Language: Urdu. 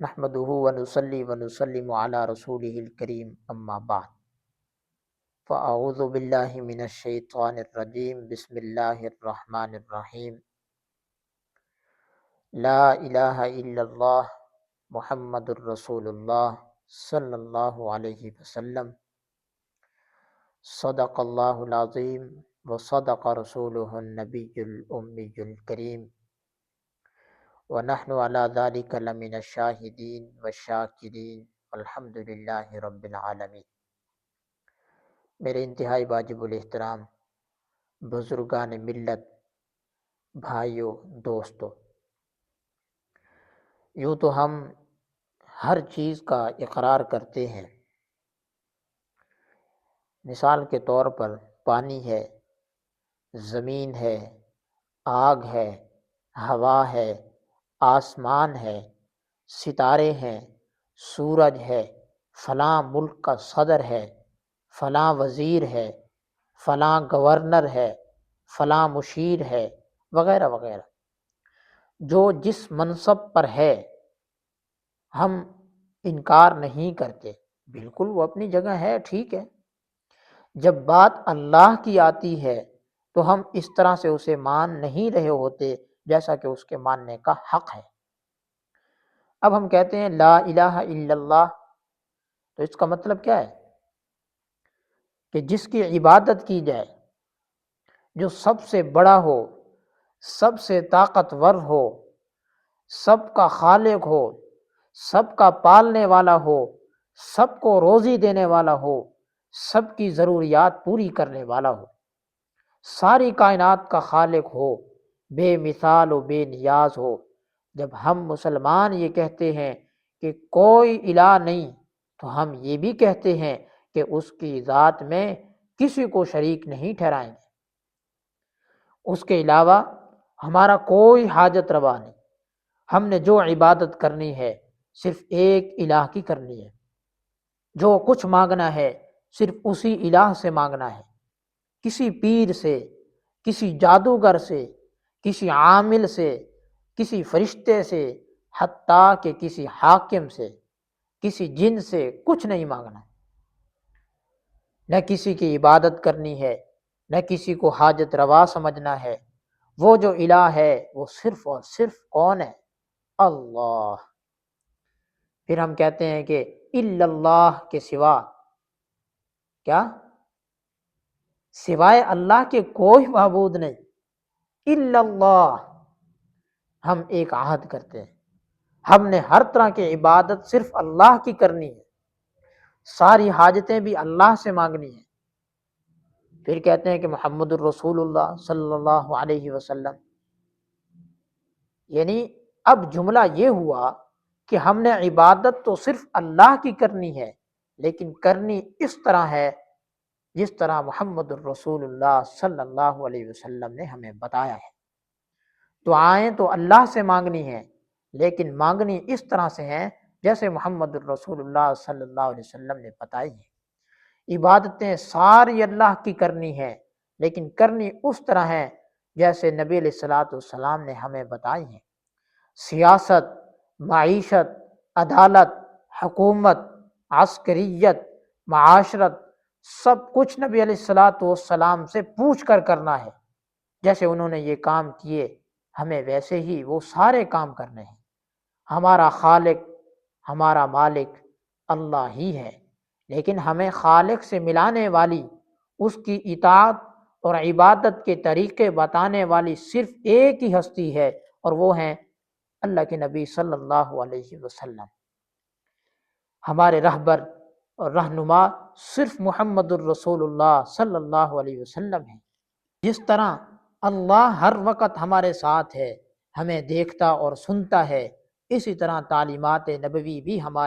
نحمده ونصلي ونسلم على رسوله الكريم اما بعد فاعوذ باللہ من الشیطان الرجیم بسم اللہ الرحمن الرحیم لا الہ الا اللہ محمد الرسول اللہ صلی اللہ علیہ وسلم صدق اللہ العظیم وصدق رسولہ النبی الامی الکریم وَنَحْنُ عَلَى ذَلِكَ لَمِنَ الشَّاهِدِينَ وَالشَّاكِرِينَ وَالْحَمْدُ لِلَّهِ رَبِّ الْعَالَمِينَ۔ میرے انتہائی واجب الاحترام بزرگان ملت، بھائیوں، دوستوں، یوں تو ہم ہر چیز کا اقرار کرتے ہیں۔ مثال کے طور پر پانی ہے، زمین ہے، آگ ہے، ہوا ہے، آسمان ہے، ستارے ہیں، سورج ہے، فلاں ملک کا صدر ہے، فلاں وزیر ہے، فلاں گورنر ہے، فلاں مشیر ہے، وغیرہ وغیرہ۔ جو جس منصب پر ہے ہم انکار نہیں کرتے، بالکل وہ اپنی جگہ ہے، ٹھیک ہے۔ جب بات اللہ کی آتی ہے تو ہم اس طرح سے اسے مان نہیں رہے ہوتے جیسا کہ اس کے ماننے کا حق ہے۔ اب ہم کہتے ہیں لا الہ الا اللہ، تو اس کا مطلب کیا ہے؟ کہ جس کی عبادت کی جائے، جو سب سے بڑا ہو، سب سے طاقتور ہو، سب کا خالق ہو، سب کا پالنے والا ہو، سب کو روزی دینے والا ہو، سب کی ضروریات پوری کرنے والا ہو، ساری کائنات کا خالق ہو، بے مثال و بے نیاز ہو۔ جب ہم مسلمان یہ کہتے ہیں کہ کوئی الہ نہیں، تو ہم یہ بھی کہتے ہیں کہ اس کی ذات میں کسی کو شریک نہیں ٹھہرائیں گے۔ اس کے علاوہ ہمارا کوئی حاجت روا نہیں۔ ہم نے جو عبادت کرنی ہے صرف ایک الہ کی کرنی ہے۔ جو کچھ مانگنا ہے صرف اسی الہ سے مانگنا ہے، کسی پیر سے، کسی جادوگر سے، کسی عامل سے، کسی فرشتے سے، حتیٰ کہ کسی حاکم سے، کسی جن سے کچھ نہیں مانگنا۔ نہ کسی کی عبادت کرنی ہے، نہ کسی کو حاجت روا سمجھنا ہے۔ وہ جو الہ ہے وہ صرف اور صرف کون ہے؟ اللہ۔ پھر ہم کہتے ہیں کہ الا اللہ کے سوا، کیا؟ سوائے اللہ کے کوئی معبود نہیں۔ الا اللہ، ہم ایک عہد کرتے ہیں، ہم نے ہر طرح کی عبادت صرف اللہ کی کرنی ہے، ساری حاجتیں بھی اللہ سے مانگنی ہیں۔ پھر کہتے ہیں کہ محمد الرسول اللہ صلی اللہ علیہ وسلم، یعنی اب جملہ یہ ہوا کہ ہم نے عبادت تو صرف اللہ کی کرنی ہے، لیکن کرنی اس طرح ہے جس طرح محمد الرسول اللہ صلی اللہ علیہ وسلم نے ہمیں بتایا ہے۔ دعائیں تو اللہ سے مانگنی ہیں، لیکن مانگنی اس طرح سے ہیں جیسے محمد الرسول اللہ صلی اللہ علیہ وسلم نے بتائی ہیں۔ عبادتیں ساری اللہ کی کرنی ہیں، لیکن کرنی اس طرح ہے جیسے نبی علیہ الصلوۃ والسلام نے ہمیں بتائی ہیں۔ سیاست، معیشت، عدالت، حکومت، عسکریت، معاشرت، سب کچھ نبی علیہ الصلوۃ والسلام سے پوچھ کر کرنا ہے۔ جیسے انہوں نے یہ کام کیے، ہمیں ویسے ہی وہ سارے کام کرنے ہیں۔ ہمارا خالق، ہمارا مالک اللہ ہی ہے، لیکن ہمیں خالق سے ملانے والی، اس کی اطاعت اور عبادت کے طریقے بتانے والی صرف ایک ہی ہستی ہے، اور وہ ہیں اللہ کے نبی صلی اللہ علیہ وسلم۔ ہمارے رہبر اور رہنما صرف محمد الرسول اللہ صلی اللہ علیہ وسلم ہیں۔ جس طرح اللہ ہر وقت ہمارے ساتھ ہے، ہمیں دیکھتا اور سنتا ہے، اسی طرح تعلیمات نبوی بھی ہمارے